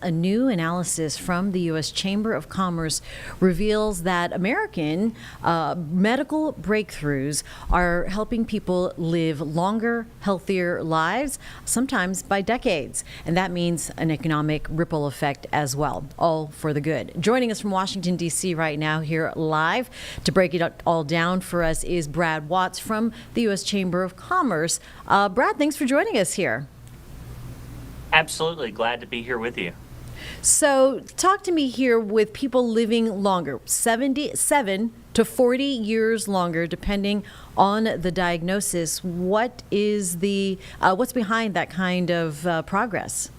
A new analysis from the U.S. Chamber of Commerce reveals that American medical breakthroughs are helping people live longer, healthier lives, sometimes by decades. And that means an economic ripple effect as well, all for the good. Joining us from Washington, D.C. right now here live to break it all down for us is Brad Watts from the U.S. Chamber of Commerce. Brad, thanks for joining us here. Absolutely. Glad to be here with you. So, talk to me here with people living longer, 77 to 40 years longer, depending on the diagnosis. What is what's behind that kind of progress?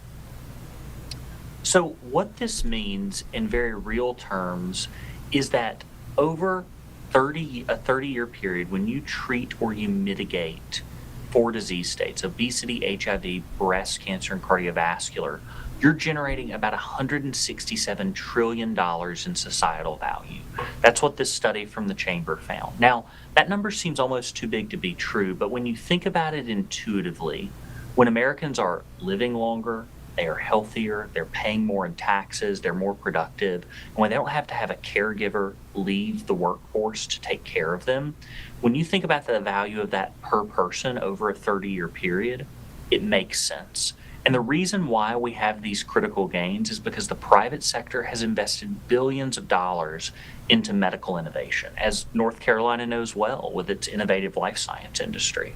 So, what this means in very real terms is that over a 30-year period, when you treat or you mitigate 4 disease states, obesity, HIV, breast cancer, and cardiovascular, you're generating about $167 trillion in societal value. That's what this study from the Chamber found. Now, that number seems almost too big to be true, but when you think about it intuitively, when Americans are living longer, they are healthier, they're paying more in taxes, they're more productive, and when they don't have to have a caregiver leave the workforce to take care of them, when you think about the value of that per person over a 30-year period, it makes sense. And the reason why we have these critical gains is because the private sector has invested billions of dollars into medical innovation, as North Carolina knows well with its innovative life science industry.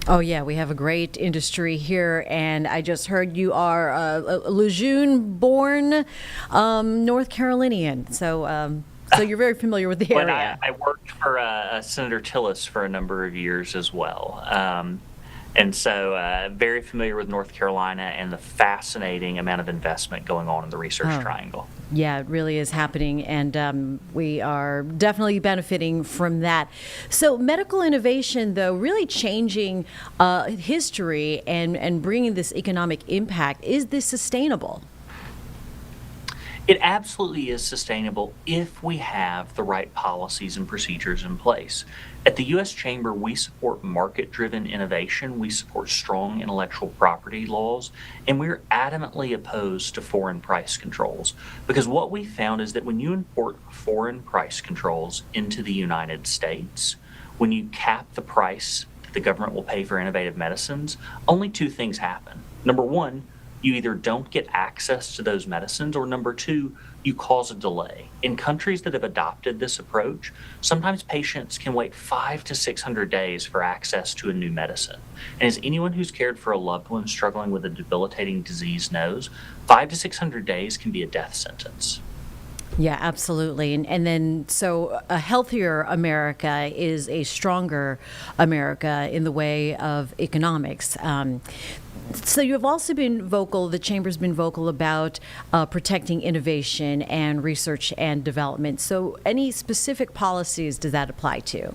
Oh, yeah, we have a great industry here, and I just heard you are a Lejeune-born North Carolinian, so you're very familiar with the When area. I worked for Senator Tillis for a number of years as well. And so very familiar with North Carolina and the fascinating amount of investment going on in the Research Oh, Triangle. yeah, it really is happening, and we are definitely benefiting from that. So, medical innovation, though, really changing history and bringing this economic impact. Is this sustainable? It absolutely is sustainable if we have the right policies and procedures in place. At the U.S. Chamber, we support market driven innovation, we support strong intellectual property laws, and we're adamantly opposed to foreign price controls. Because what we found is that when you import foreign price controls into the United States, when you cap the price that the government will pay for innovative medicines, only two things happen. Number one, you either don't get access to those medicines, or number two, you cause a delay. In countries that have adopted this approach, sometimes patients can wait 500 to 600 days for access to a new medicine. And as anyone who's cared for a loved one struggling with a debilitating disease knows, 500 to 600 days can be a death sentence. Yeah, absolutely. And then, so a healthier America is a stronger America in the way of economics. So you have also been vocal, the Chamber's been vocal about protecting innovation and research and development. So any specific policies does that apply to?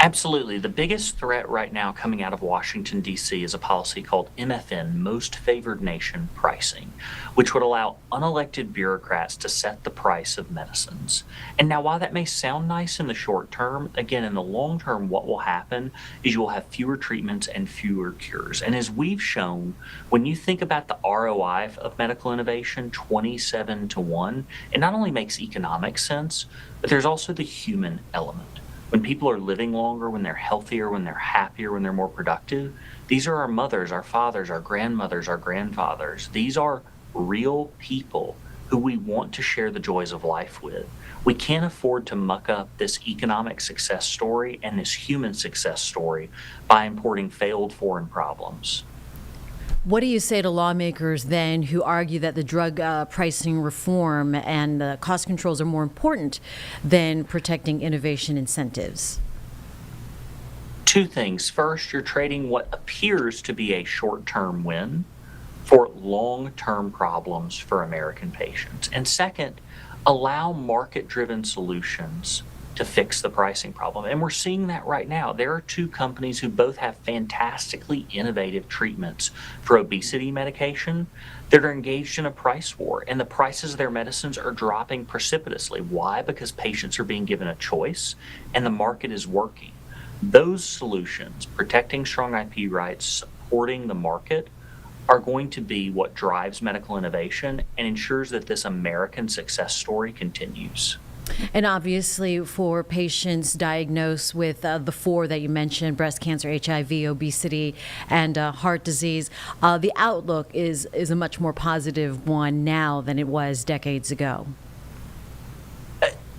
Absolutely. The biggest threat right now coming out of Washington, D.C. is a policy called MFN, Most Favored Nation pricing, which would allow unelected bureaucrats to set the price of medicines. And now, while that may sound nice in the short term, again, in the long term, what will happen is you will have fewer treatments and fewer cures. And as we've shown, when you think about the ROI of medical innovation, 27 to 1, it not only makes economic sense, but there's also the human element. When people are living longer, when they're healthier, when they're happier, when they're more productive, these are our mothers, our fathers, our grandmothers, our grandfathers. These are real people who we want to share the joys of life with. We can't afford to muck up this economic success story and this human success story by importing failed foreign problems. What do you say to lawmakers then who argue that the drug pricing reform and the cost controls are more important than protecting innovation incentives? Two things. First, you're trading what appears to be a short term win for long term problems for American patients. And second, allow market driven solutions to fix the pricing problem. And we're seeing that right now. There are two companies who both have fantastically innovative treatments for obesity medication that are engaged in a price war, and the prices of their medicines are dropping precipitously. Why? Because patients are being given a choice and the market is working. Those solutions, protecting strong IP rights, supporting the market, are going to be what drives medical innovation and ensures that this American success story continues. And obviously, for patients diagnosed with the four that you mentioned, breast cancer, HIV, obesity, and heart disease, the outlook is a much more positive one now than it was decades ago.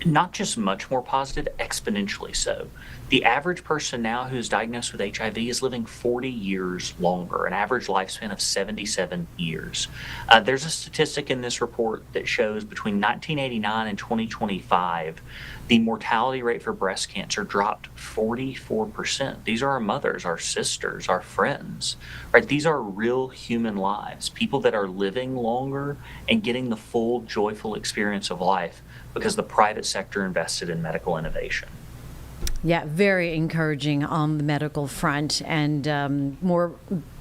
Not just much more positive, exponentially so. The average person now who's diagnosed with HIV is living 40 years longer, an average lifespan of 77 years. There's a statistic in this report that shows between 1989 and 2025, the mortality rate for breast cancer dropped 44%. These are our mothers, our sisters, our friends, right? These are real human lives, people that are living longer and getting the full joyful experience of life because the private sector invested in medical innovation. Yeah, very encouraging on the medical front, and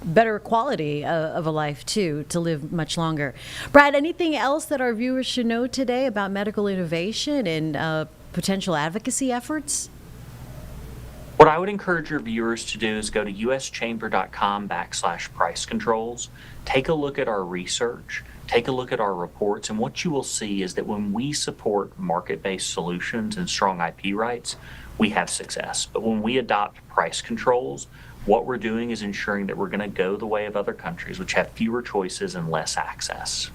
better quality of a life too, to live much longer. Brad, anything else that our viewers should know today about medical innovation and potential advocacy efforts? What I would encourage your viewers to do is go to uschamber.com/price controls, take a look at our research, take a look at our reports, and what you will see is that when we support market-based solutions and strong IP rights, we have success. But when we adopt price controls, what we're doing is ensuring that we're going to go the way of other countries, which have fewer choices and less access.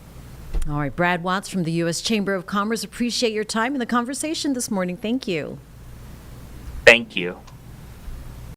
All right, Brad Watts from the U.S. Chamber of Commerce. Appreciate your time in the conversation this morning. Thank you. Thank you.